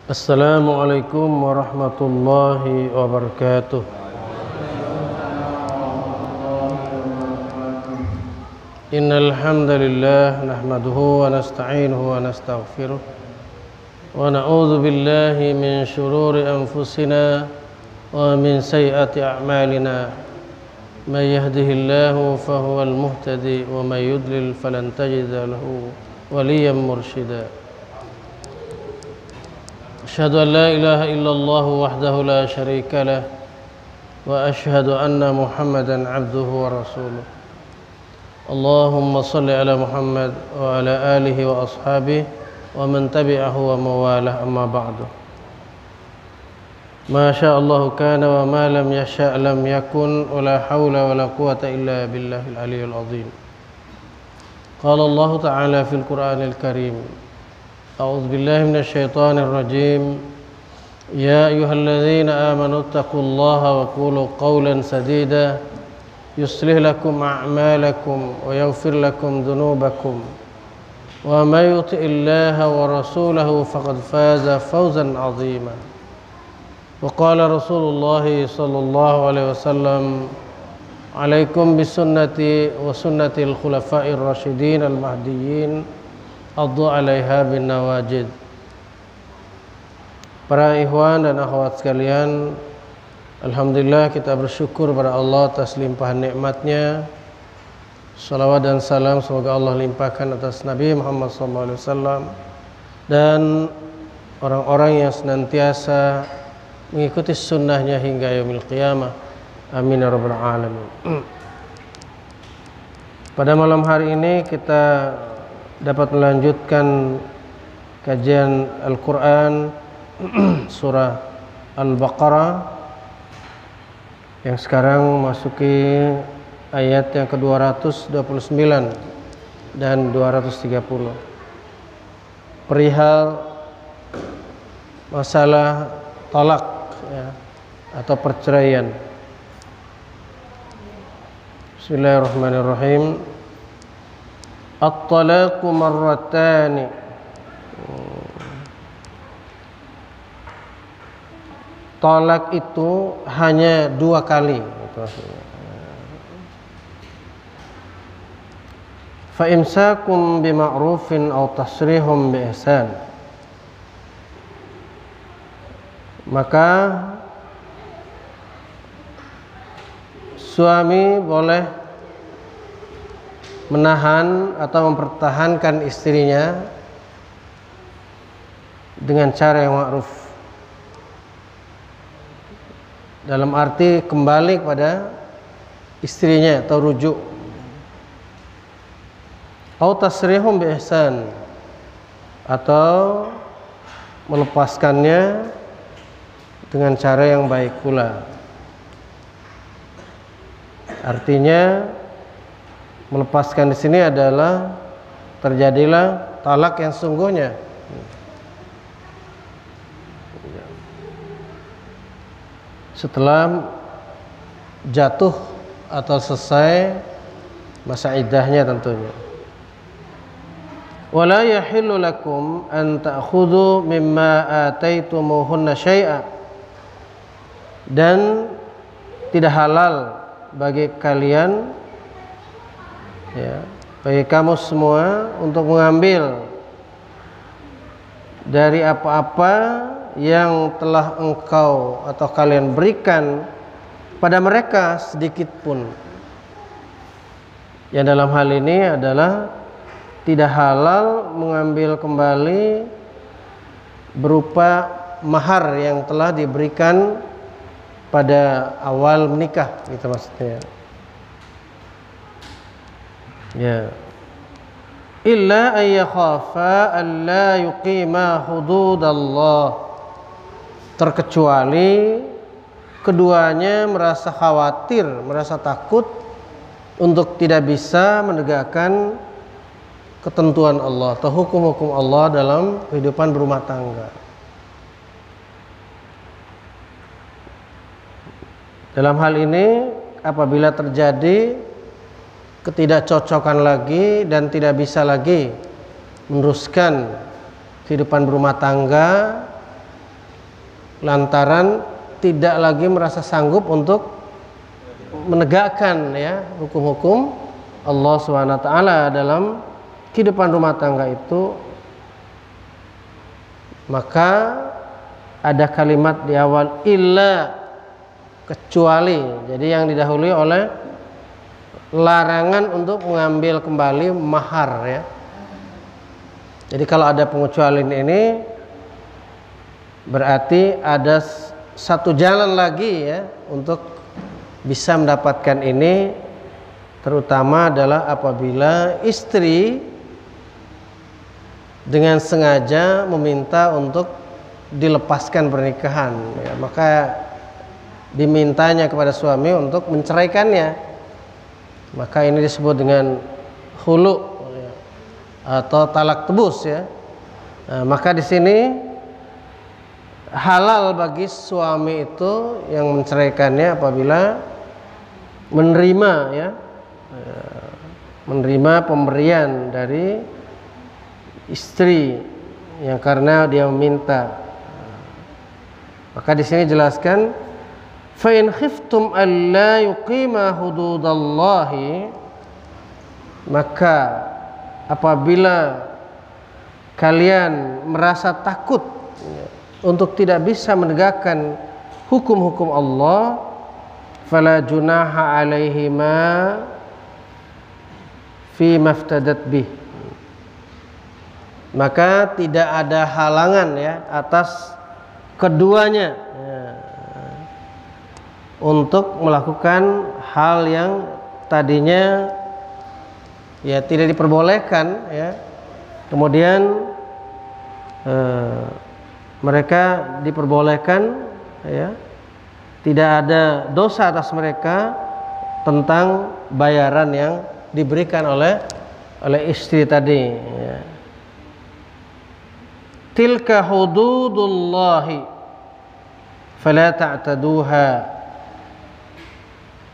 Assalamualaikum warahmatullahi wabarakatuh. Innal hamdalillah nahmaduhu wa nasta'inuhu wa nastaghfiruh wa na'udzu billahi min shururi anfusina wa min sayyiati a'malina. May yahdihillahu fahuwal muhtadi wa may yudlil falan tajida lahu waliyyan mursyida. أشهد أن لا إله إلا الله وحده لا شريك له وأشهد أن محمدا عبده ورسوله. اللهم صل على محمد وعلى آله وأصحابه ومن تبعه ومواله. أما بعد. ما شاء الله كان وما لم يشاء لم يكن ولا حول ولا قوة إلا بالله العلي العظيم. قال الله تعالى في القرآن الكريم: أعوذ بالله من الشيطان الرجيم. يا أيها الذين آمنوا اتقوا الله وقولوا قولا سديدا يصلح لكم أعمالكم ويغفر لكم ذنوبكم ومن يطع الله ورسوله فقد فاز فوزا عظيما. وقال رسول الله صلى الله عليه وسلم: عليكم بسنتي وسنة الخلفاء الراشدين المهديين addu 'alaiha bin nawajid. Para ikhwan dan akhwat sekalian, alhamdulillah kita bersyukur pada Allah atas limpahan nikmatnya. Salawat dan salam semoga Allah limpahkan atas Nabi Muhammad SAW dan orang-orang yang senantiasa mengikuti sunnahnya hingga yaumil qiyamah. Amin ya rabbal alamin. Pada malam hari ini kita dapat melanjutkan kajian Al-Quran surah Al-Baqarah yang sekarang memasuki ayat yang ke-229 dan 230 perihal masalah talak ya, atau perceraian. Bismillahirrahmanirrahim. At-talaqu marratani. Talak itu hanya 2 kali. Fa imsakum bima'rufin aw tasrihum bi ihsan. Maka suami boleh menahan atau mempertahankan istrinya dengan cara yang ma'ruf, dalam arti kembali kepada istrinya atau rujuk, atau tasrihum bi ihsan, atau melepaskannya dengan cara yang baik pula. Artinya melepaskan di sini adalah terjadilah talak yang sungguhnya. Setelah jatuh atau selesai masa iddahnya tentunya. Wala yahillu lakum an ta'khudhu mimma ataitumuhunna syai'a. Dan tidak halal bagi kalian, ya, bagi kamu semua untuk mengambil dari apa-apa yang telah engkau atau kalian berikan pada mereka sedikit pun. Yang dalam hal ini adalah tidak halal mengambil kembali berupa mahar yang telah diberikan pada awal menikah, gitu maksudnya. Ya. Illa ay yakhafa an la yuqima hududallah. Terkecuali keduanya merasa khawatir, merasa takut untuk tidak bisa menegakkan ketentuan Allah atau hukum-hukum Allah dalam kehidupan berumah tangga. Dalam hal ini apabila terjadi ketidakcocokan lagi dan tidak bisa lagi meneruskan kehidupan berumah tangga lantaran tidak lagi merasa sanggup untuk menegakkan ya hukum-hukum Allah SWT dalam kehidupan rumah tangga itu, maka ada kalimat di awal illa, kecuali. Jadi yang didahului oleh larangan untuk mengambil kembali mahar ya. Jadi kalau ada pengecualian ini berarti ada satu jalan lagi ya untuk bisa mendapatkan ini, terutama adalah apabila istri dengan sengaja meminta untuk dilepaskan pernikahan ya, maka dimintanya kepada suami untuk menceraikannya, maka ini disebut dengan khulu ya, atau talak tebus ya. Nah, maka di sini halal bagi suami itu yang menceraikannya apabila menerima ya, menerima pemberian dari istri yang karena dia meminta. Maka di sini jelaskan fa in khiftum alla yuqima hududallahi, maka apabila kalian merasa takut untuk tidak bisa menegakkan hukum-hukum Allah, fala junaha alaihima fi maftadat bih, maka tidak ada halangan ya atas keduanya ya, untuk melakukan hal yang tadinya ya tidak diperbolehkan ya, kemudian mereka diperbolehkan ya, tidak ada dosa atas mereka tentang bayaran yang diberikan oleh istri tadi ya. Tilka hududullahi fala ta'taduha,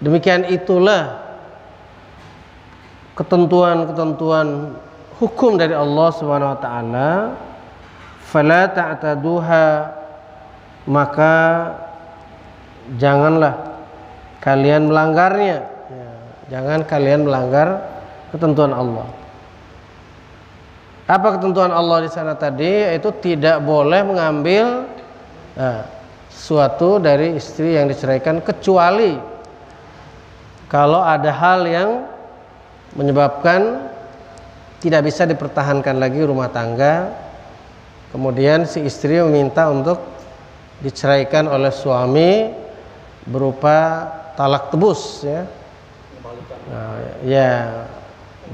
demikian itulah ketentuan-ketentuan hukum dari Allah Subhanahu wa taala, fala ta'taduha, maka janganlah kalian melanggarnya ya, jangan kalian melanggar ketentuan Allah. Apa ketentuan Allah di sana tadi? Yaitu tidak boleh mengambil sesuatu dari istri yang diceraikan kecuali kalau ada hal yang menyebabkan tidak bisa dipertahankan lagi rumah tangga, kemudian si istri meminta untuk diceraikan oleh suami berupa talak tebus ya. Nah, ya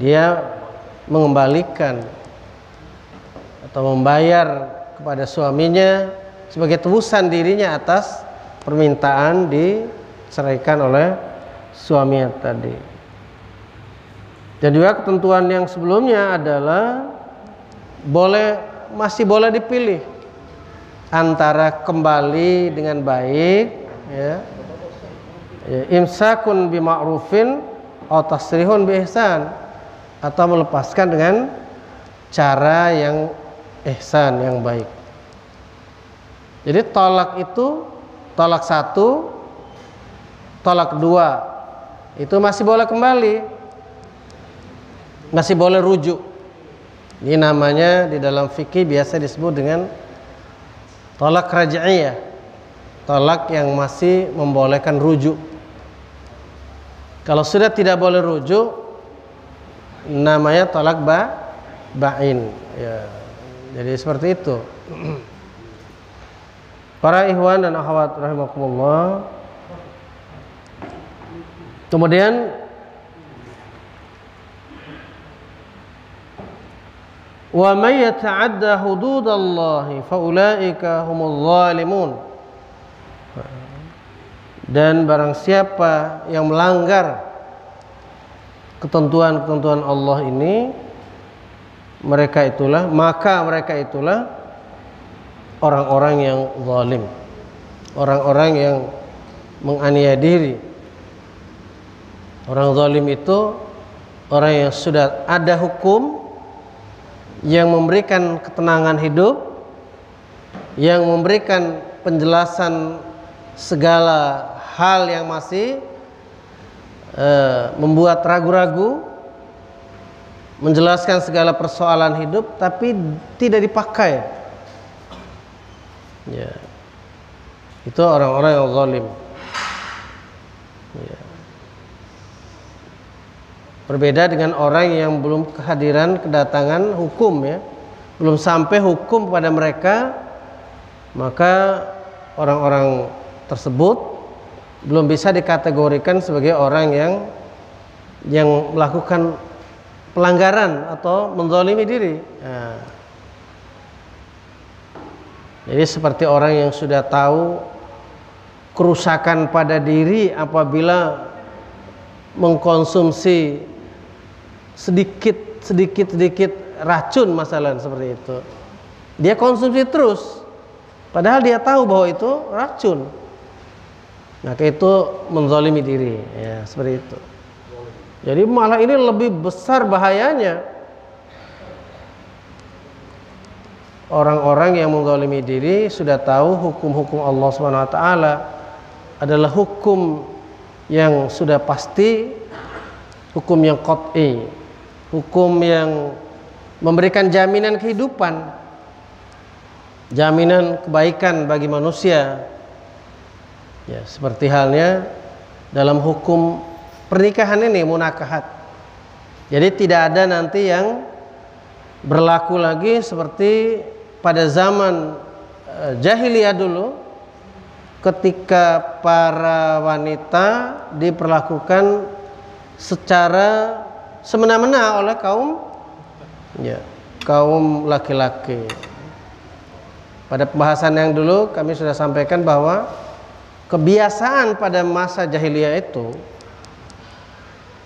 dia mengembalikan atau membayar kepada suaminya sebagai tebusan dirinya atas permintaan diceraikan oleh suaminya tadi. Dan juga ketentuan yang sebelumnya adalah masih boleh dipilih antara kembali dengan baik ya, imsakun bima'rufin atau tasrihun bi ihsan, atau melepaskan dengan cara yang ihsan, yang baik. Jadi tolak itu, tolak 1, tolak 2 itu masih boleh kembali, masih boleh rujuk. Ini namanya di dalam fikih biasa disebut dengan tolak raj'iyah, tolak yang masih membolehkan rujuk. Kalau sudah tidak boleh rujuk, namanya tolak ba'in ya. Jadi seperti itu. Para ikhwan dan akhwat rahimakumullah. Kemudian wa may yata'adda hududallahi faulaika humul zalimun, dan barang siapa yang melanggar ketentuan-ketentuan Allah ini, mereka itulah orang-orang yang zalim, orang-orang yang menganiaya diri. Orang zalim itu orang yang sudah ada hukum yang memberikan ketenangan hidup, yang memberikan penjelasan segala hal yang masih membuat ragu-ragu, menjelaskan segala persoalan hidup, tapi tidak dipakai. Ya. Itu orang-orang yang zalim. Ya. Berbeda dengan orang yang belum kedatangan hukum, ya, belum sampai hukum kepada mereka, maka orang-orang tersebut belum bisa dikategorikan sebagai orang yang melakukan pelanggaran atau menzalimi diri. Nah, jadi seperti orang yang sudah tahu kerusakan pada diri apabila mengkonsumsi sedikit racun, masalah seperti itu, dia konsumsi terus padahal dia tahu bahwa itu racun. Maka itu menzalimi diri, ya, seperti itu. Jadi malah ini lebih besar bahayanya. Orang-orang yang menzalimi diri sudah tahu hukum-hukum Allah SWT adalah hukum yang sudah pasti, hukum yang qat'i, hukum yang memberikan jaminan kehidupan, jaminan kebaikan bagi manusia. Ya, seperti halnya dalam hukum pernikahan ini, munakahat. Jadi tidak ada nanti yang berlaku lagi seperti pada zaman jahiliyah dulu, ketika para wanita diperlakukan secara semena-mena oleh kaum laki-laki. Pada pembahasan yang dulu kami sudah sampaikan bahwa kebiasaan pada masa jahiliyah itu,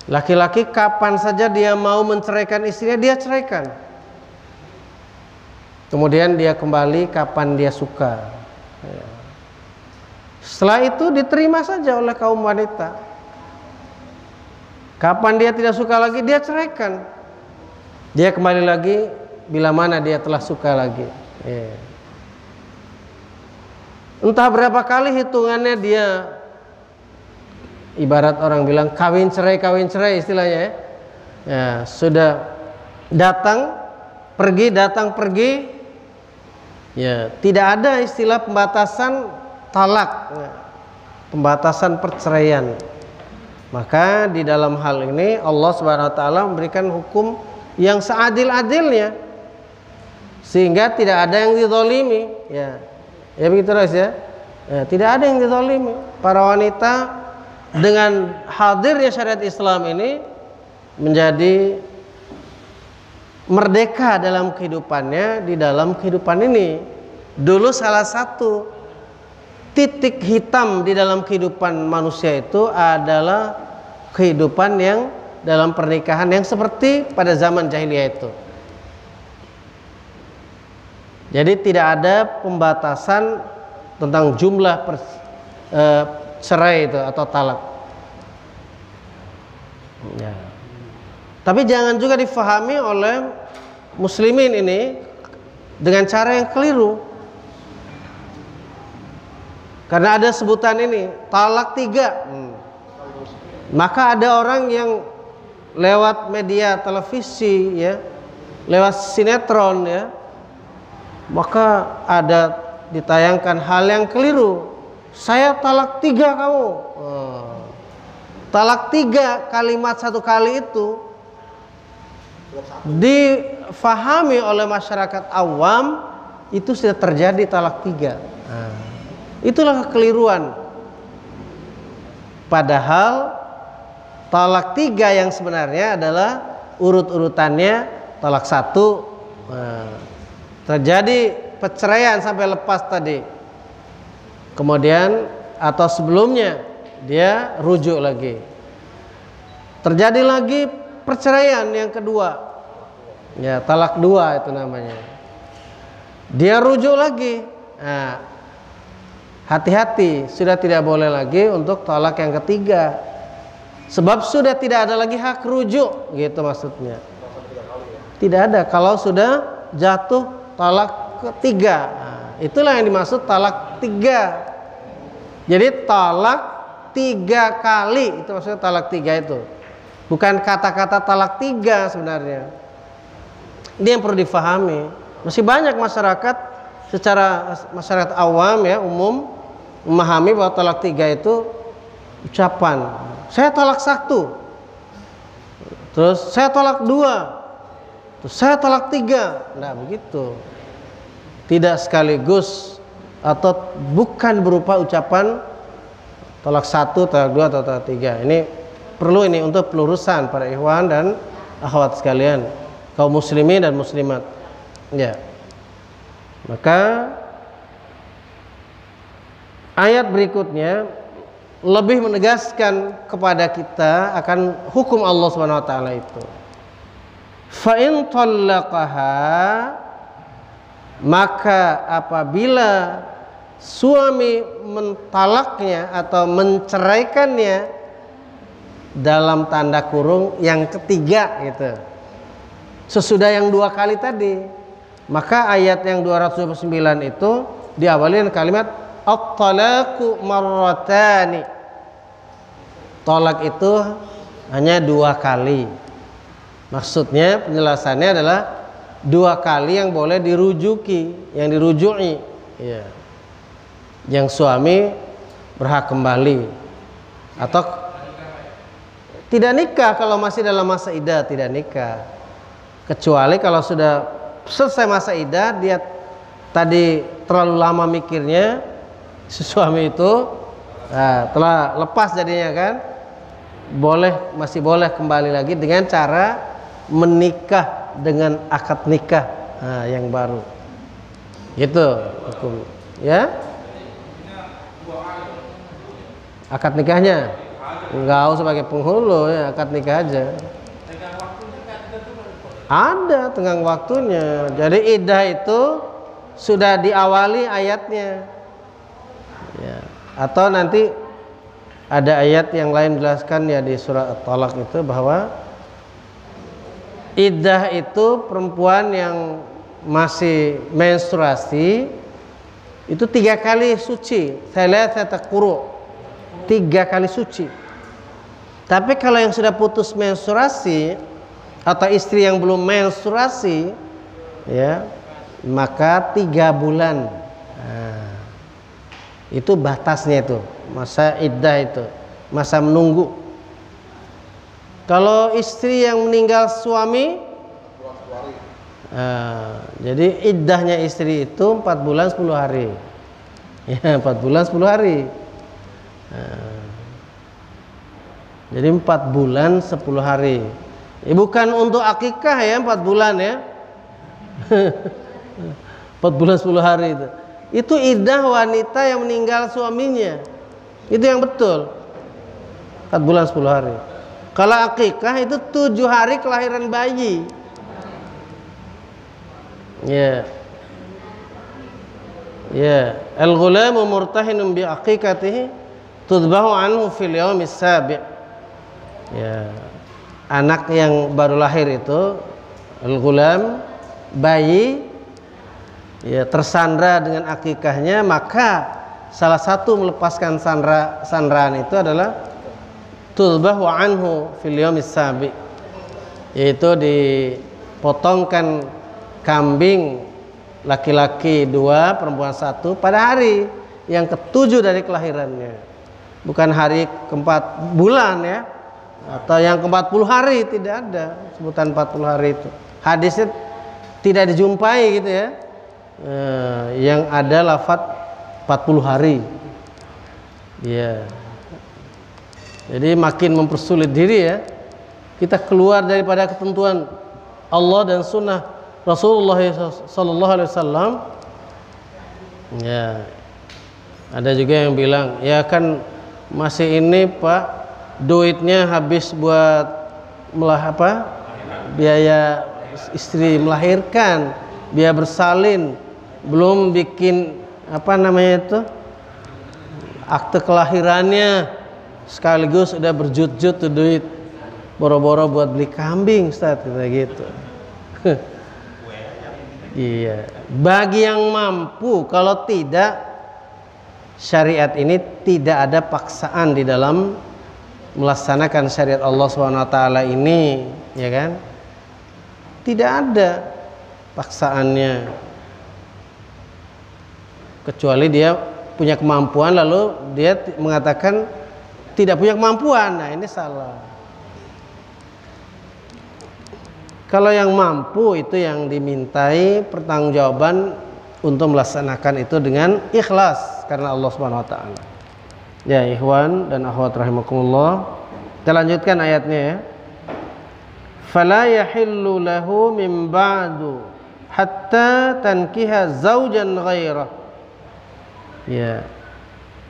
laki-laki kapan saja dia mau menceraikan istrinya, dia ceraikan. Kemudian dia kembali kapan dia suka. Setelah itu diterima saja oleh kaum wanita. Kapan dia tidak suka lagi, dia ceraikan. Dia kembali lagi bila mana dia telah suka lagi. Entah berapa kali hitungannya dia, ibarat orang bilang kawin cerai istilahnya, ya. Ya, sudah datang pergi, ya, tidak ada istilah pembatasan talak, ya, pembatasan perceraian. Maka di dalam hal ini Allah Subhanahu wa taala memberikan hukum yang seadil-adilnya, sehingga tidak ada yang dizalimi, ya. Ya begitu terus, ya. Ya, tidak ada yang dizalimi. Para wanita dengan hadirnya syariat Islam ini menjadi merdeka dalam kehidupannya, di dalam kehidupan ini. Dulu salah satu titik hitam di dalam kehidupan manusia itu adalah kehidupan yang dalam pernikahan yang seperti pada zaman jahiliyah itu. Jadi tidak ada pembatasan tentang jumlah cerai itu atau talak. Ya. Tapi jangan juga difahami oleh muslimin ini dengan cara yang keliru. Karena ada sebutan ini, talak 3. Maka ada orang yang lewat media televisi, ya, lewat sinetron, ya, maka ada ditayangkan hal yang keliru. Saya talak 3 kamu. Talak 3, kalimat satu kali itu difahami oleh masyarakat awam itu sudah terjadi talak 3. Itulah kekeliruan. Padahal talak 3 yang sebenarnya adalah urut-urutannya talak 1. Terjadi perceraian sampai lepas tadi, kemudian atau sebelumnya dia rujuk lagi, terjadi lagi perceraian yang kedua, ya, talak 2 itu namanya, dia rujuk lagi. Nah, hati-hati, sudah tidak boleh lagi untuk talak yang ketiga, sebab sudah tidak ada lagi hak rujuk, gitu maksudnya. Tidak ada kalau sudah jatuh talak ketiga. Nah, itulah yang dimaksud talak tiga. Jadi talak 3 kali, itu maksudnya talak 3 itu. Bukan kata-kata talak 3 sebenarnya. Ini yang perlu difahami. Masih banyak masyarakat secara masyarakat awam ya, umum memahami bahwa talak 3 itu ucapan. Saya talak 1. Terus saya talak 2. Terus saya talak 3. Nah begitu. Tidak sekaligus atau bukan berupa ucapan talak 1, talak 2 atau talak 3. Ini perlu ini untuk pelurusan para ikhwan dan akhwat sekalian, kaum muslimin dan muslimat. Ya. Maka ayat berikutnya lebih menegaskan kepada kita akan hukum Allah Subhanahu wa taala itu. Fa in talaqaha, maka apabila suami mentalaknya atau menceraikannya dalam tanda kurung yang ketiga gitu, sesudah yang 2 kali tadi, maka ayat yang 229 itu diawali dengan kalimat at-talaqu marratani. Tolak itu hanya 2 kali. Maksudnya penjelasannya adalah 2 kali yang boleh dirujuki, yang dirujui, ya. Yang suami berhak kembali atau tidak nikah kalau masih dalam masa iddah, tidak nikah. Kecuali kalau sudah selesai masa iddah, dia tadi terlalu lama mikirnya, si suami itu telah lepas jadinya kan, masih boleh kembali lagi dengan cara menikah dengan akad nikah yang baru. Gitu hukum, ya. Akad nikahnya enggak usah pakai penghulu ya, akad nikah aja. Ada tenggang waktunya. Jadi iddah itu sudah diawali ayatnya. Ya. Atau nanti ada ayat yang lain jelaskan ya di surah At-Talaq itu bahwa iddah itu perempuan yang masih menstruasi itu 3 kali suci, thalathata quru', 3 kali suci. Tapi kalau yang sudah putus menstruasi atau istri yang belum menstruasi, ya, maka 3 bulan. Nah, itu batasnya itu, masa iddah itu, masa menunggu. Kalau istri yang meninggal suami, jadi iddahnya istri itu 4 bulan 10 hari. Ya, 4 bulan 10 hari. Jadi 4 bulan 10 hari. Bukan untuk akikah ya 4 bulan ya. 4 bulan 10 hari itu. Itu iddah wanita yang meninggal suaminya. Itu yang betul. 4 bulan 10 hari. Kalau akikah itu 7 hari kelahiran bayi. Ya. Ya, al-ghulamu murtahinun bi aqiqatihi tudbahu anhu fil yaumis sabi'. Ya. Anak yang baru lahir itu al-ghulam, bayi, ya, tersandra dengan akikahnya, maka salah satu melepaskan sandraan itu adalah tudbahu anhu fil yaumis sabi', yaitu dipotongkan kambing laki-laki 2, perempuan 1 pada hari yang ke-7 dari kelahirannya, bukan hari ke-4 bulan ya, atau yang ke-40 hari, tidak ada sebutan 40 hari itu. Hadisnya tidak dijumpai gitu ya. Yang ada lafaz 40 hari. Ya. Jadi makin mempersulit diri ya. Kita keluar daripada ketentuan Allah dan sunnah Rasulullah sallallahu alaihi wasallam. Ya. Ada juga yang bilang, ya kan masih ini Pak, duitnya habis buat biaya istri melahirkan, biaya bersalin, belum bikin akte kelahirannya, sekaligus udah berjut-jut tuh duit, boro-boro buat beli kambing, Ustaz, gitu. Iya, bagi yang mampu. Kalau tidak, syariat ini tidak ada paksaan di dalam melaksanakan syariat Allah SWT ini, ya kan? Tidak ada paksaannya, kecuali dia punya kemampuan lalu dia mengatakan tidak punya kemampuan. Nah, ini salah. Kalau yang mampu itu yang dimintai pertanggungjawaban untuk melaksanakan itu dengan ikhlas karena Allah Subhanahu wa taala. Ya, ikhwan dan akhwat rahimakumullah. Kita lanjutkan ayatnya ya. Fala yahillu lahu min ba'du hatta tankiha zaujan ghairah. Ya.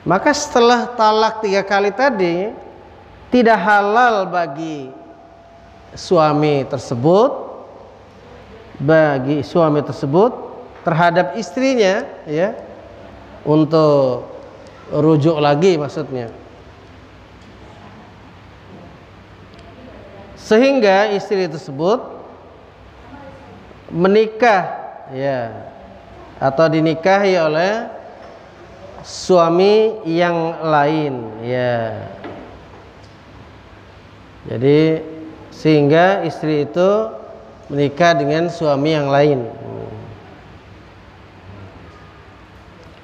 Maka setelah talak 3 kali tadi tidak halal bagi suami tersebut terhadap istrinya, ya, untuk rujuk lagi maksudnya, sehingga istri tersebut menikah, ya, atau dinikahi oleh suami yang lain, ya. Jadi sehingga istri itu menikah dengan suami yang lain.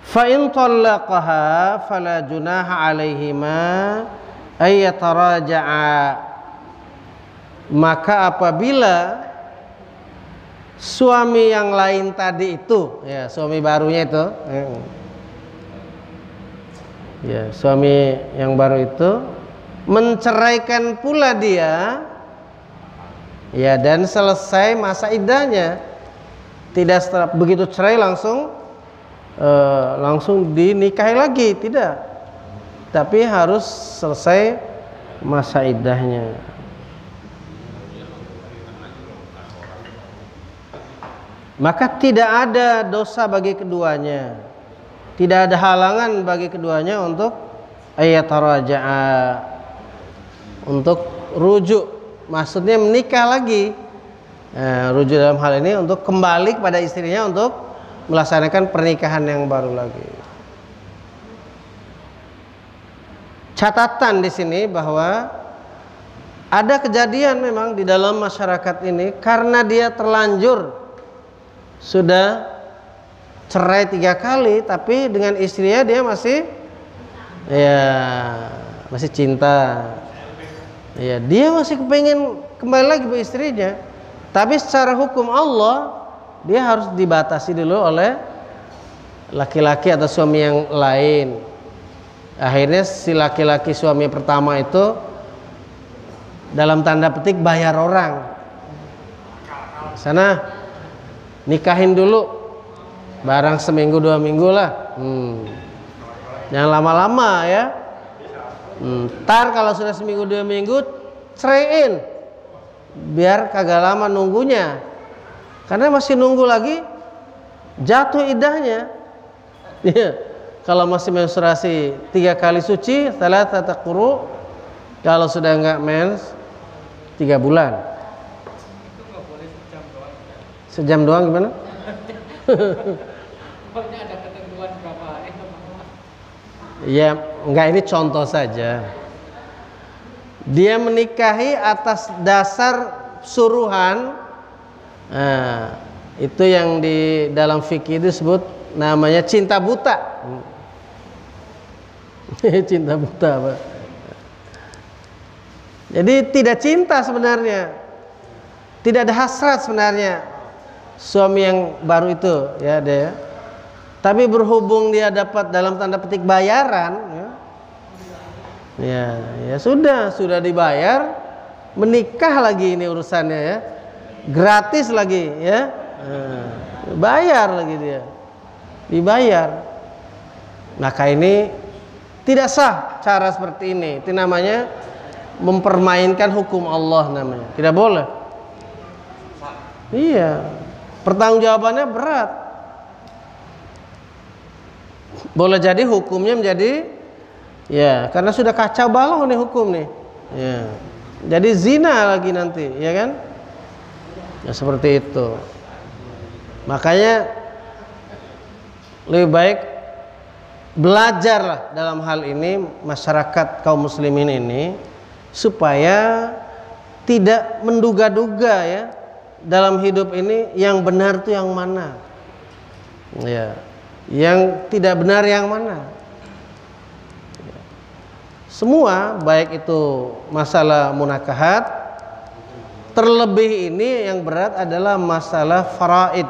Fa in talaqaha fala junaha 'alaihima ay yataraja'a. Maka apabila suami yang lain tadi itu, ya, suami barunya itu, ya, suami yang baru itu menceraikan pula dia, ya, dan selesai masa iddahnya, tidak setelah begitu cerai langsung dinikahi lagi, tidak, tapi harus selesai masa iddahnya. Maka tidak ada dosa bagi keduanya, tidak ada halangan bagi keduanya untuk ayataraja'a, untuk rujuk. Maksudnya menikah lagi, rujuk dalam hal ini untuk kembali kepada istrinya untuk melaksanakan pernikahan yang baru lagi. Catatan di sini bahwa ada kejadian memang di dalam masyarakat ini karena dia terlanjur sudah cerai 3 kali, tapi dengan istrinya dia masih cinta. Ya, dia masih kepengen kembali lagi ke istrinya, tapi secara hukum Allah dia harus dibatasi dulu oleh laki-laki atau suami yang lain. Akhirnya si laki-laki suami pertama itu dalam tanda petik bayar orang, sana nikahin dulu, barang seminggu 2 minggu lah, jangan lama-lama ya. Ntar kalau sudah seminggu 2 minggu ceraiin, biar kagak lama nunggunya, karena masih nunggu lagi jatuh iddahnya. Kalau masih menstruasi 3 kali suci, salah tata quru, kalau sudah enggak mens 3 bulan. Sejam doang gimana? Pokoknya ada ketentuan berapa? Ya, enggak, ini contoh saja. Dia menikahi atas dasar suruhan. Nah, itu yang di dalam fikih disebut namanya cinta buta. Cinta buta, Pak. Jadi tidak cinta sebenarnya, tidak ada hasrat sebenarnya suami yang baru itu, ya, dia. Tapi berhubung dia dapat dalam tanda petik bayaran, ya sudah dibayar, menikah lagi, ini urusannya, ya, gratis lagi, ya, bayar lagi dia, dibayar. Maka ini tidak sah cara seperti ini. Itu namanya mempermainkan hukum Allah, namanya. Tidak boleh. Iya, pertanggungjawabannya berat. Boleh jadi hukumnya menjadi, ya, karena sudah kacau balau nih hukum nih, ya, jadi zina lagi nanti, ya kan, ya, seperti itu. Makanya lebih baik belajarlah dalam hal ini masyarakat kaum muslimin ini supaya tidak menduga-duga ya dalam hidup ini yang benar itu yang mana, ya, yang tidak benar yang mana. Semua baik itu masalah munakahat, terlebih ini yang berat adalah masalah faraid,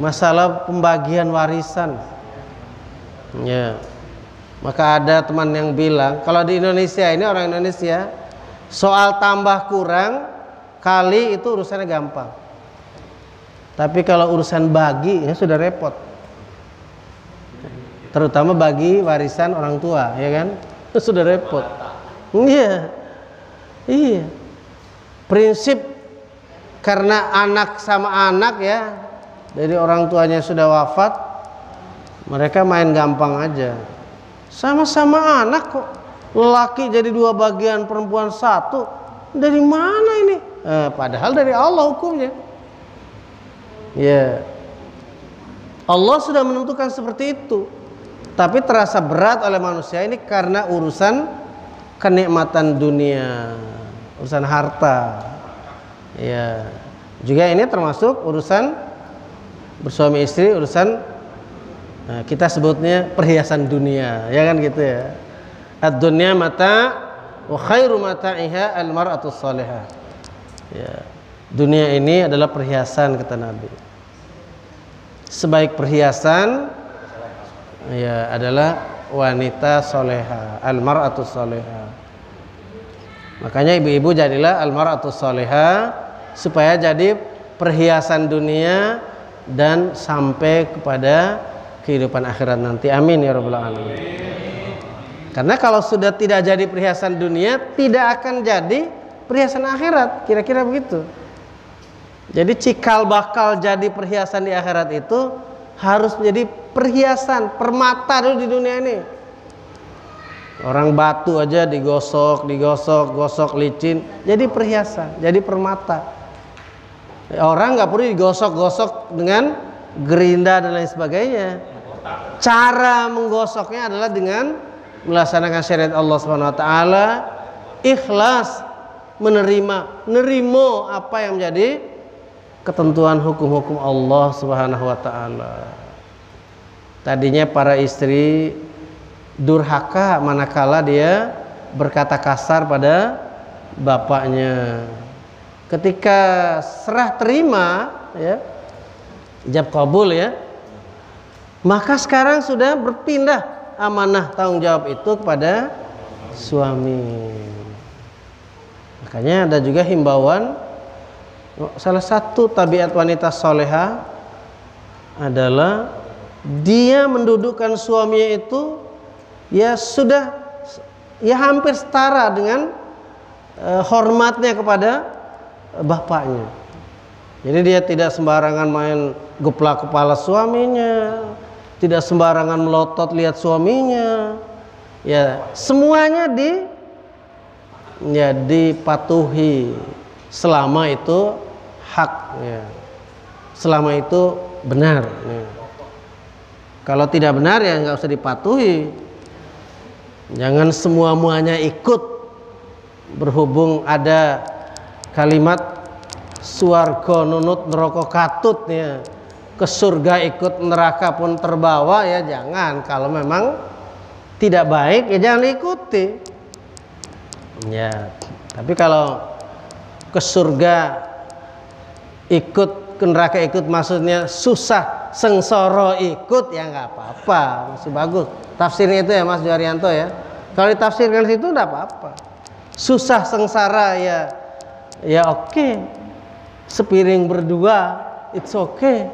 masalah pembagian warisan. Ya, maka ada teman yang bilang kalau di Indonesia ini orang Indonesia soal tambah kurang kali itu urusannya gampang, tapi kalau urusan bagi ya sudah repot, terutama bagi warisan orang tua, ya kan, sudah repot. Iya, iya. Prinsip karena anak sama anak ya, dari orang tuanya sudah wafat, mereka main gampang aja. Sama-sama anak kok, lelaki jadi 2 bagian, perempuan 1. Dari mana ini? Padahal dari Allah hukumnya. Ya, Allah sudah menentukan seperti itu. Tapi terasa berat oleh manusia ini karena urusan kenikmatan dunia, urusan harta. Ya, juga ini termasuk urusan bersuami istri, urusan kita sebutnya perhiasan dunia, ya kan gitu ya. Ad-dunya mata wa khairu mata'iha al-mar'atus salihah. Ya, dunia ini adalah perhiasan kata Nabi. Sebaik perhiasan ya adalah wanita soleha, al-mar'atus soleha. Makanya ibu-ibu jadilah al-mar'atus soleha supaya jadi perhiasan dunia dan sampai kepada kehidupan akhirat nanti. Amin ya rabbal alamin. Karena kalau sudah tidak jadi perhiasan dunia, tidak akan jadi perhiasan akhirat, kira-kira begitu. Jadi cikal bakal jadi perhiasan di akhirat itu harus menjadi perhiasan, permata dulu di dunia ini. Orang batu aja digosok, gosok licin, jadi perhiasan, jadi permata. Orang nggak perlu digosok-gosok dengan gerinda dan lain sebagainya. Cara menggosoknya adalah dengan melaksanakan syariat Allah Subhanahu wa taala, ikhlas nerimo apa yang menjadi ketentuan hukum-hukum Allah Subhanahu wa taala. Tadinya para istri durhaka manakala dia berkata kasar pada bapaknya. Ketika serah terima ya, ijab kabul ya, maka sekarang sudah berpindah amanah tanggung jawab itu kepada suami. Makanya ada juga himbauan, salah satu tabiat wanita soleha adalah dia mendudukkan suaminya itu ya sudah ya hampir setara dengan hormatnya kepada bapaknya. Jadi dia tidak sembarangan main geplak kepala suaminya, tidak sembarangan melotot lihat suaminya. Ya, semuanya dipatuhi selama itu hak ya. Selama itu benar ya. Kalau tidak benar ya nggak usah dipatuhi. Jangan semua-muanya ikut, berhubung ada kalimat suwarga nunut neraka katut ya, ke surga ikut neraka pun terbawa ya, jangan. Kalau memang tidak baik ya jangan diikuti ya. Tapi kalau ke surga ikut, ke neraka ikut, maksudnya susah sengsara ikut ya nggak apa-apa, masih bagus tafsirnya itu ya Mas Juarianto ya. Kalau ditafsirkan situ nggak apa-apa. Susah sengsara ya oke. Sepiring berdua it's okay.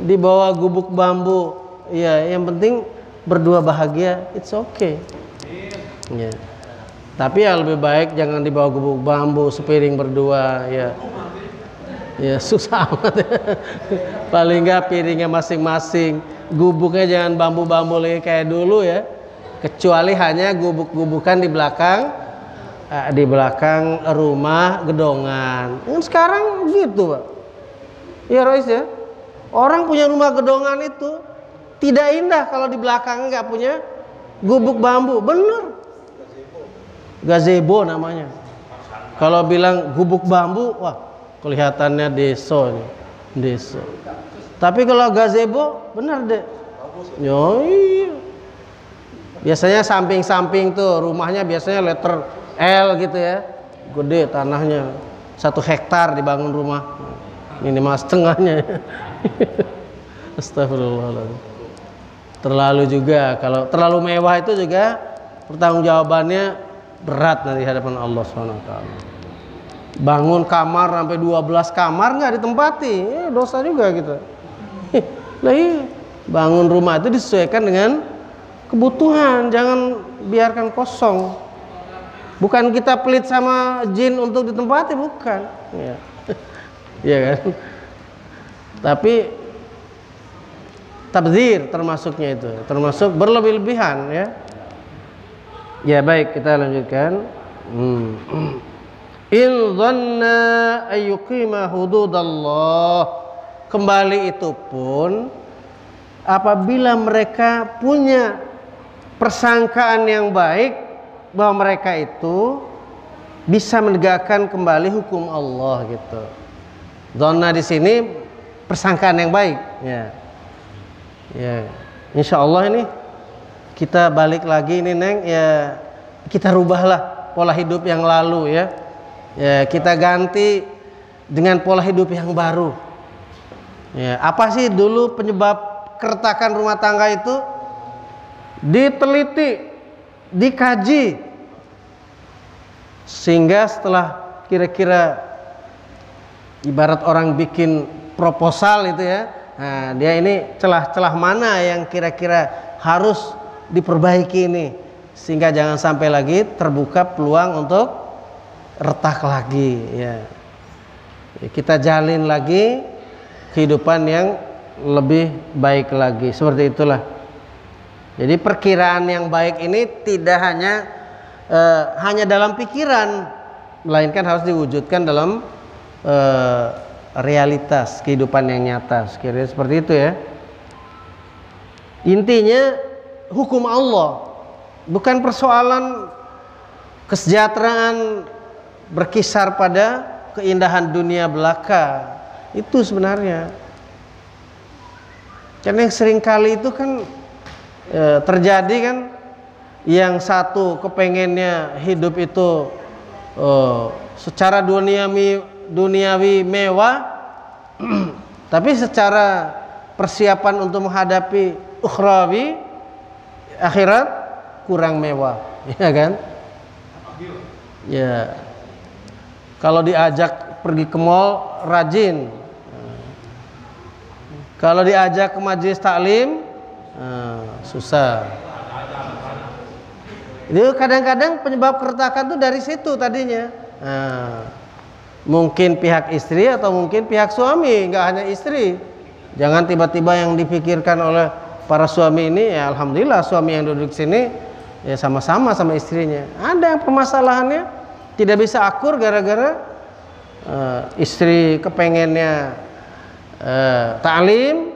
Di bawah gubuk bambu ya, yang penting berdua bahagia, it's okay ya. Tapi ya lebih baik jangan di bawah gubuk bambu sepiring berdua ya. Ya susah amat ya. Paling nggak piringnya masing-masing, gubuknya jangan bambu-bambu lagi kayak dulu ya, kecuali hanya gubuk-gubukan di belakang rumah gedongan. Sekarang gitu Pak ya Rois ya, orang punya rumah gedongan itu Tidak indah kalau di belakangnya nggak punya gubuk bambu. Bener. Gazebo namanya. Kalau bilang gubuk bambu, wah kelihatannya desa nih. Desa. Tapi kalau gazebo, bener deh. Yo, iya. Biasanya samping-samping tuh rumahnya biasanya letter L gitu ya. Gede tanahnya. 1 hektar dibangun rumah. Minimal setengahnya. Astagfirullahaladzim. Terlalu juga, kalau terlalu mewah itu juga pertanggungjawabannya berat nanti di hadapan Allah SWT. Bangun kamar sampai 12 kamar nggak ditempati, dosa juga gitu. Lah iya, bangun rumah itu disesuaikan dengan kebutuhan, jangan biarkan kosong. Bukan kita pelit sama jin untuk ditempati, bukan. Ya. Iya kan? Tapi tabdzir termasuknya itu, termasuk berlebih-lebihan ya. Ya baik, kita lanjutkan. In dhanna ayyuqima hududallah. Kembali itu pun apabila mereka punya persangkaan yang baik bahwa mereka itu bisa menegakkan kembali hukum Allah gitu. Dhanna di sini persangkaan yang baik ya. Ya, insya Allah ini kita balik lagi ini Neng ya, kita rubahlah pola hidup yang lalu ya. Ya, kita ganti dengan pola hidup yang baru. Ya, apa sih dulu penyebab keretakan rumah tangga itu? Diteliti, dikaji, sehingga setelah kira-kira ibarat orang bikin proposal itu ya, nah dia ini celah-celah mana yang kira-kira harus diperbaiki ini, sehingga jangan sampai lagi terbuka peluang untuk retak lagi ya. Kita jalin lagi kehidupan yang lebih baik lagi, seperti itulah. Jadi perkiraan yang baik ini tidak hanya dalam pikiran, melainkan harus diwujudkan dalam realitas kehidupan yang nyata. Sekiranya seperti itu ya. Intinya hukum Allah, bukan persoalan kesejahteraan berkisar pada keindahan dunia belaka. Itu sebenarnya. Karena yang sering kali itu kan terjadi kan, yang satu kepengennya hidup itu secara duniawi mewah, tapi secara persiapan untuk menghadapi ukhrawi akhirat kurang mewah, ya kan? Ya, kalau diajak pergi ke mall rajin, kalau diajak ke majelis taklim susah. Itu kadang-kadang penyebab keretakan tuh dari situ tadinya. Mungkin pihak istri atau mungkin pihak suami, nggak hanya istri. Jangan tiba-tiba yang dipikirkan oleh para suami ini, ya alhamdulillah suami yang duduk sini ya sama-sama sama istrinya. Ada permasalahannya tidak bisa akur gara-gara istri kepengennya taklim,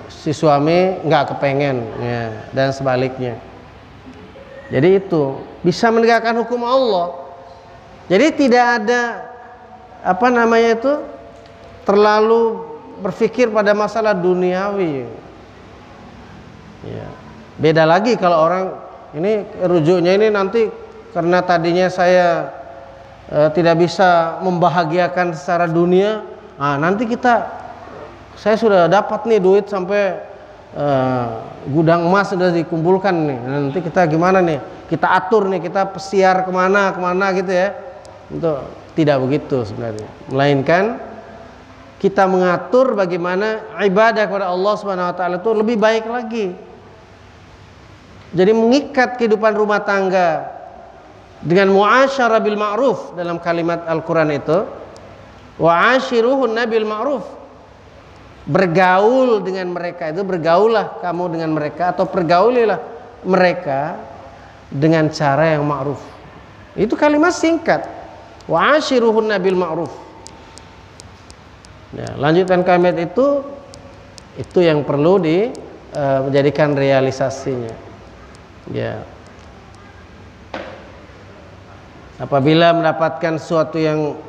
si suami nggak kepengen ya, dan sebaliknya. Jadi itu bisa menegakkan hukum Allah. Jadi tidak ada terlalu berpikir pada masalah duniawi. Ya. Beda lagi kalau orang ini rujuknya ini nanti karena tadinya saya tidak bisa membahagiakan secara dunia, nanti saya sudah dapat nih duit sampai gudang emas sudah dikumpulkan nih, nanti kita gimana nih, kita atur nih, kita pesiar kemana gitu ya. Untuk tidak begitu sebenarnya, melainkan kita mengatur bagaimana ibadah kepada Allah Subhanahu wa taala itu lebih baik lagi. Jadi mengikat kehidupan rumah tangga dengan muasyarah bil ma'ruf, dalam kalimat Al-Qur'an itu wa'ashiruhunna bil ma'ruf. Bergaul dengan mereka itu, bergaullah kamu dengan mereka atau pergaulilah mereka dengan cara yang ma'ruf. Itu kalimat singkat. Wa'ashiruhunna bil ma'ruf. Ya, lanjutan kalimat itu Itu yang perlu menjadikan realisasinya. Ya. Apabila mendapatkan sesuatu yang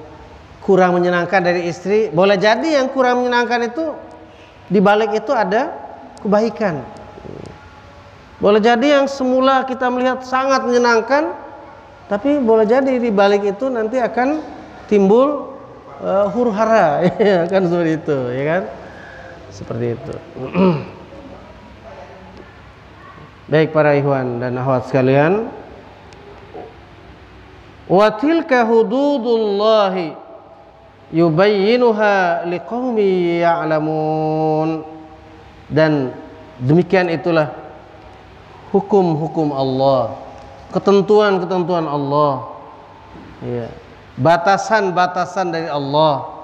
kurang menyenangkan dari istri, boleh jadi yang kurang menyenangkan itu di balik itu ada kebaikan. Boleh jadi yang semula kita melihat sangat menyenangkan, tapi boleh jadi di balik itu nanti akan timbul huru-hara, ya kan seperti itu, ya kan? Seperti itu. Baik para ikhwan dan akhwat sekalian, wa tilka hududullahi yubayyinuha liqaumi ya'lamun. Dan demikian itulah hukum-hukum Allah, ketentuan-ketentuan Allah, ya, batasan-batasan dari Allah.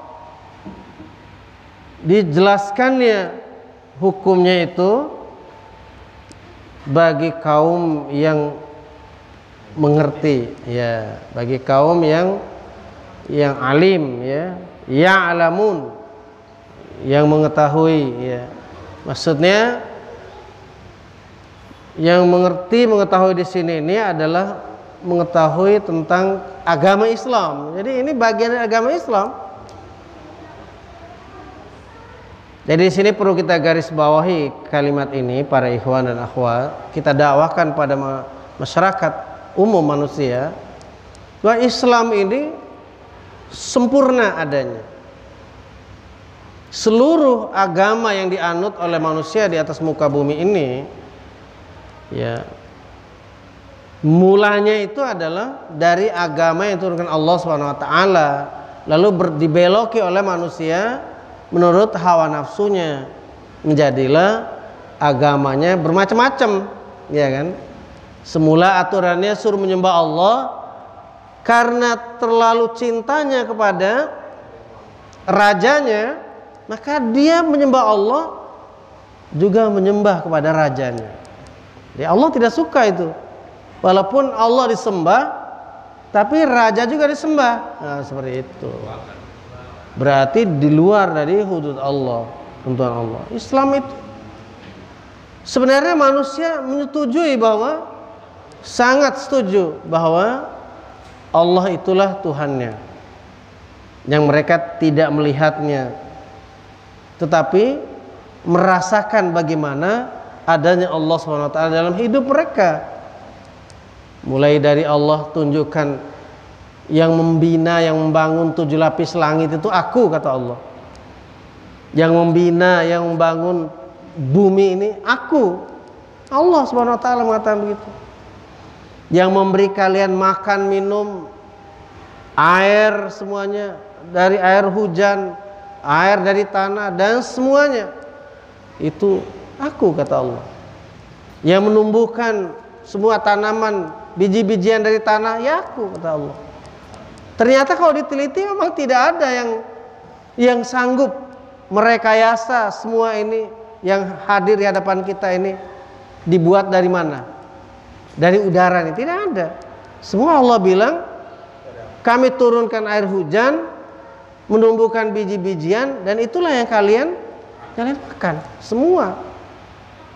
Dijelaskannya hukumnya itu bagi kaum yang mengerti, ya, bagi kaum yang alim, ya, ya'lamun, yang mengetahui, ya. Maksudnya yang mengetahui di sini ini adalah mengetahui tentang agama Islam. Jadi ini bagian dari agama Islam. Jadi di sini perlu kita garis bawahi kalimat ini para ikhwan dan akhwat. Kita dakwahkan pada masyarakat umum manusia bahwa Islam ini sempurna adanya. Seluruh agama yang dianut oleh manusia di atas muka bumi ini, ya, mulanya itu adalah dari agama yang diturunkan Allah SWT, lalu dibeloki oleh manusia menurut hawa nafsunya, menjadilah agamanya bermacam-macam, ya kan? Semula aturannya suruh menyembah Allah, karena terlalu cintanya kepada rajanya, maka dia menyembah Allah juga menyembah kepada rajanya. Ya, Allah tidak suka itu. Walaupun Allah disembah, tapi raja juga disembah. Nah, seperti itu. Berarti di luar dari hudud Allah, tentuan Allah. Islam itu sebenarnya manusia menyetujui bahwa, sangat setuju bahwa Allah itulah Tuhannya, yang mereka tidak melihatnya, tetapi merasakan bagaimana adanya Allah SWT dalam hidup mereka. Mulai dari Allah tunjukkan yang membina, yang membangun 7 lapis langit itu aku, kata Allah. Yang membina, yang membangun bumi ini aku. Allah SWT mengatakan begitu. Yang memberi kalian makan, minum, air, semuanya, dari air hujan, air dari tanah, dan semuanya itu aku, kata Allah. Yang menumbuhkan semua tanaman, biji-bijian dari tanah, ya aku, kata Allah. Ternyata kalau diteliti memang tidak ada yang sanggup merekayasa semua ini yang hadir di hadapan kita ini dibuat dari mana? Dari udara ini, tidak ada. Semua Allah bilang, kami turunkan air hujan, menumbuhkan biji-bijian, dan itulah yang kalian makan. Semua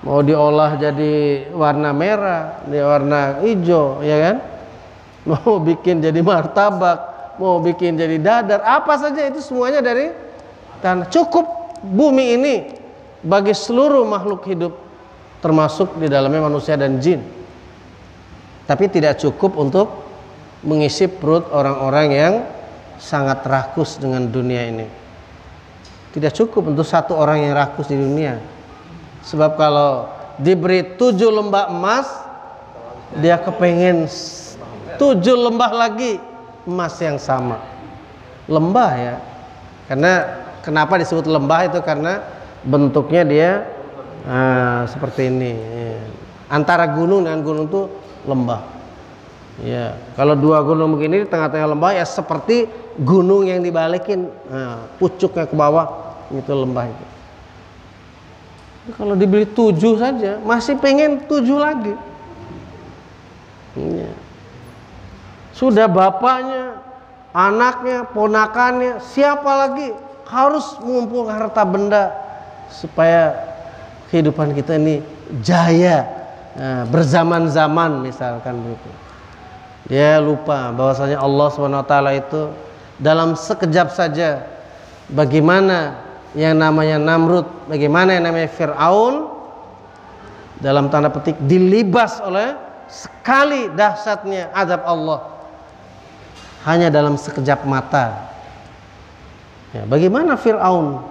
mau diolah jadi warna merah, warna hijau, ya kan? Mau bikin jadi martabak, mau bikin jadi dadar, apa saja itu semuanya dari tanah. Cukup bumi ini bagi seluruh makhluk hidup, termasuk di dalamnya manusia dan jin. Tapi tidak cukup untuk mengisi perut orang-orang yang sangat rakus dengan dunia ini. Tidak cukup untuk satu orang yang rakus di dunia. Sebab kalau diberi 7 lembah emas, dia kepengen 7 lembah lagi emas yang sama. Lembah, ya. Karena kenapa disebut lembah itu karena bentuknya dia seperti ini. Antara gunung dengan gunung itu lembah. Ya, kalau 2 gunung begini di tengah-tengah lembah, ya seperti gunung yang dibalikin, pucuknya ke bawah, itu lembah itu. Kalau dibeli 7 saja masih pengen 7 lagi. Ya. Sudah bapaknya, anaknya, ponakannya, siapa lagi harus mengumpulkan harta benda supaya kehidupan kita ini jaya, berzaman-zaman misalkan begitu. Dia lupa bahwasanya Allah SWT itu dalam sekejap saja, bagaimana yang namanya Namrud, bagaimana yang namanya Fir'aun, dalam tanda petik dilibas oleh sekali dahsyatnya azab Allah hanya dalam sekejap mata. Ya, bagaimana Fir'aun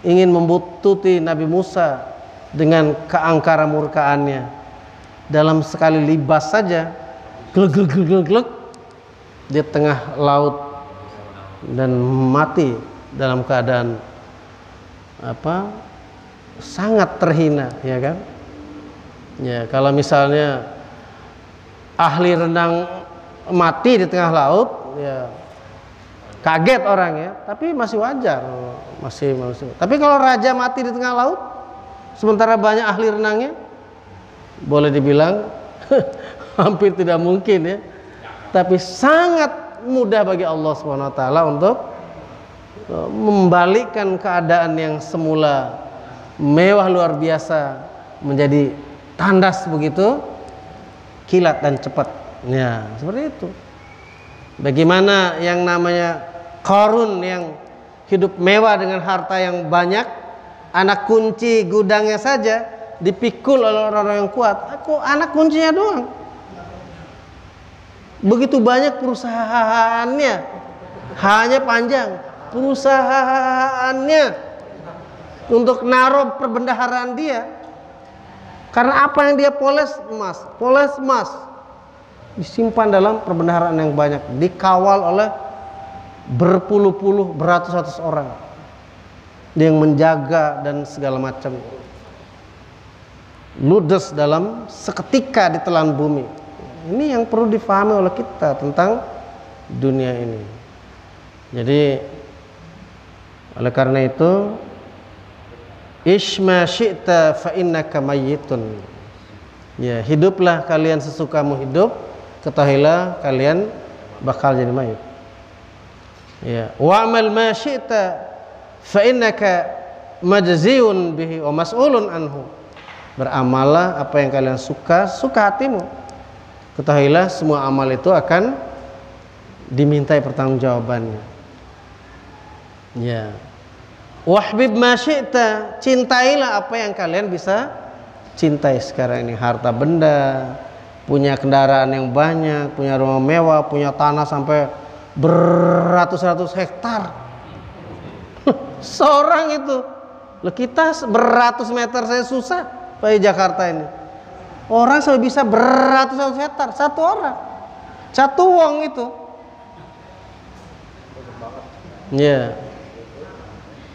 ingin membuntuti Nabi Musa dengan keangkara murkaannya, dalam sekali libas saja glek di tengah laut dan mati dalam keadaan sangat terhina, ya kan? Ya, kalau misalnya ahli renang mati di tengah laut, ya kaget orang ya, tapi masih wajar, masih. Tapi kalau raja mati di tengah laut, sementara banyak ahli renangnya, boleh dibilang hampir tidak mungkin ya. Tapi sangat mudah bagi Allah SWT untuk membalikkan keadaan yang semula mewah luar biasa menjadi tandas begitu, kilat dan cepat. Ya, seperti itu. Bagaimana yang namanya Qarun yang hidup mewah dengan harta yang banyak, anak kunci gudangnya saja dipikul oleh orang-orang yang kuat. Aku anak kuncinya doang. Begitu banyak perusahaannya, hanya panjang perusahaannya untuk naruh perbendaharaan dia. Karena apa yang dia poles emas disimpan dalam perbendaharaan yang banyak, dikawal oleh berpuluh-puluh, beratus-ratus orang yang menjaga dan segala macam. Ludes dalam seketika ditelan bumi. Ini yang perlu difahami oleh kita tentang dunia ini. Jadi oleh karena itu, Ishma syi'ta fa innaka mayyitun. Ya, hiduplah kalian sesukamu hidup, ketahuilah kalian bakal jadi mayit. Ya, wa'mal ma syi'ta fa innaka majziyun bihi wa mas'ulun anhu. Beramallah apa yang kalian suka hatimu. Ketahuilah semua amal itu akan dimintai pertanggungjawabannya. Ya. Wahbib ma syi'ta, cintailah apa yang kalian bisa cintai sekarang ini, harta benda, punya kendaraan yang banyak, punya rumah mewah, punya tanah sampai beratus-ratus hektar. Seorang itu, loh, kita beratus meter saya susah di Jakarta ini. Orang sampai bisa beratus-ratus hektar, satu orang, satu wong itu. Ya.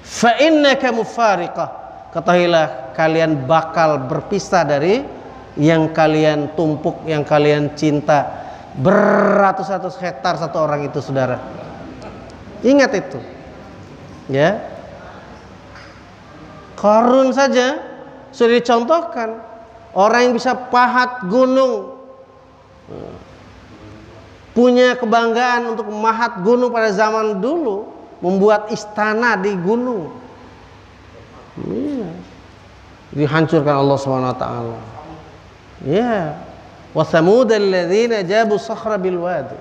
Fa innaka mufariqah, ketahuilah kalian bakal berpisah dari yang kalian tumpuk, yang kalian cinta. Beratus-ratus hektar satu orang itu, saudara. Ingat itu. Ya. Qarun saja sudah dicontohkan, orang yang bisa pahat gunung, punya kebanggaan untuk memahat gunung pada zaman dulu, membuat istana di gunung. Iya. Dihancurkan Allah SWT. Ya. Wa thamud alladzina jabu sakhra bil wadi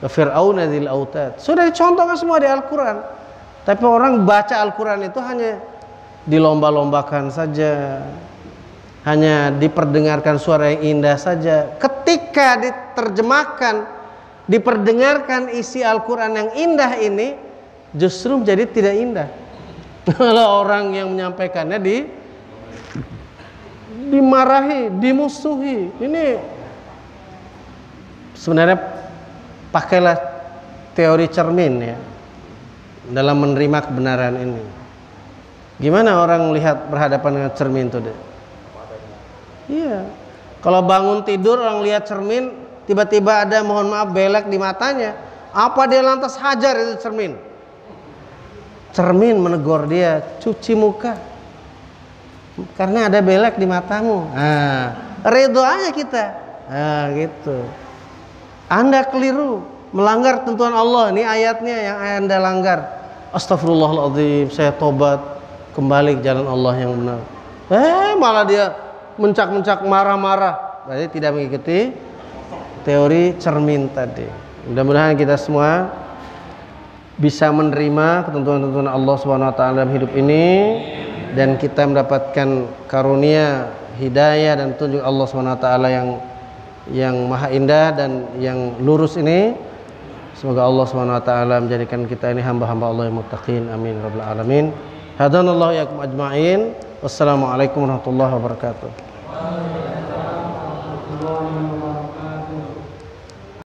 wa fir'auna dzil autad. Sudah dicontohkan semua di Al-Qur'an. Tapi orang baca Al-Qur'an itu hanya dilomba-lombakan saja, hanya diperdengarkan suara yang indah saja. Ketika diterjemahkan, diperdengarkan isi Al-Quran yang indah ini, justru menjadi tidak indah. Kalau orang yang menyampaikannya dimarahi, dimusuhi. Ini sebenarnya pakailah teori cermin ya dalam menerima kebenaran ini. Gimana orang lihat berhadapan dengan cermin itu deh? Iya. Kalau bangun tidur orang lihat cermin, tiba-tiba ada, mohon maaf, belek di matanya. Apa dia lantas hajar itu cermin? Cermin menegur dia, cuci muka. Karena ada belek di matamu. Ridho aja kita. Gitu. Anda keliru, melanggar tentuan Allah. Ini ayatnya yang Anda langgar. Astagfirullahaladzim, saya tobat. kembali ke jalan Allah yang benar. Malah dia mencak-mencak marah-marah, berarti tidak mengikuti teori cermin tadi. Mudah-mudahan kita semua bisa menerima ketentuan-ketentuan Allah Subhanahu wa taala dalam hidup ini, dan kita mendapatkan karunia hidayah dan tunjuk Allah Subhanahu wa taala yang maha indah dan yang lurus ini. Semoga Allah Subhanahu wa taala menjadikan kita ini hamba-hamba Allah yang muttaqin. Amin rabbal alamin. Hadanallahu yakum ajma'in. Wassalamualaikum warahmatullahi wabarakatuh.